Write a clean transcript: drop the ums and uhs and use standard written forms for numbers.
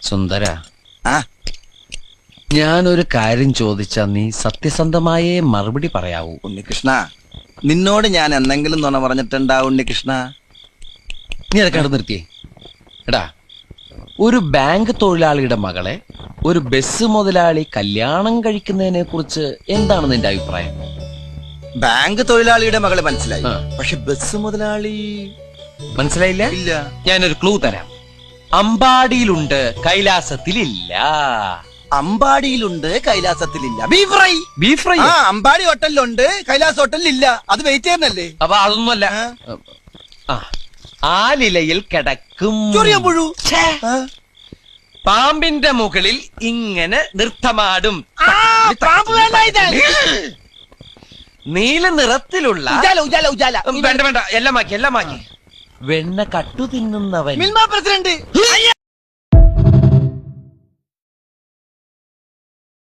സുന്ദര, ആ ഞാനൊരു കാര്യം ചോദിച്ചാ നീ സത്യസന്ധമായേ മറുപടി പറയാവൂ. ഉണ്ണികൃഷ്ണ, നിന്നോട് ഞാൻ എന്തെങ്കിലും നുണ പറഞ്ഞിട്ടുണ്ടാ ഉണ്ണികൃഷ്ണ? നീ അതൊക്കെ അവിടെ നിർത്തിയേ. എടാ, ഒരു ബാങ്ക് തൊഴിലാളിയുടെ മകളെ ഒരു ബസ് മുതലാളി കല്യാണം കഴിക്കുന്നതിനെ കുറിച്ച് എന്താണ് നിന്റെ അഭിപ്രായം? ബാങ്ക് തൊഴിലാളിയുടെ മകളെ മനസ്സിലായി, ആ. പക്ഷെ ബസ് മുതലാളി മനസ്സിലായില്ല? ഇല്ല. ഞാനൊരു ക്ലൂ തരാം. അമ്പാടിയിലുണ്ട്, കൈലാസത്തിലില്ല. അമ്പാടിയിലുണ്ട്, കൈലാസത്തിലില്ല. Beef fry. Beef fry. ആ, അമ്പാടി ഹോട്ടലിലുണ്ട്, കൈലാസ് ഹോട്ടലിലില്ല. അത് വെയിറ്റ് ചെയ്യുന്നല്ലേ? അപ്പൊ അതൊന്നുമല്ല. ആ, ആലിലയിൽ കിടക്കും ചൊറിയാൻ പുഴു. ഛേ, പാമ്പിന്റെ മുകളിൽ ഇങ്ങനെ നൃത്തമാടും. നീല നിറത്തിലുള്ള ഉജാല ഉജാല ഉജാല. വേണ്ട വേണ്ട, എല്ലാം മാക്കി. വെണ്ണ കട്ടു തിന്നുന്നവൻ. മിൽമ പ്രസിഡന്റ്.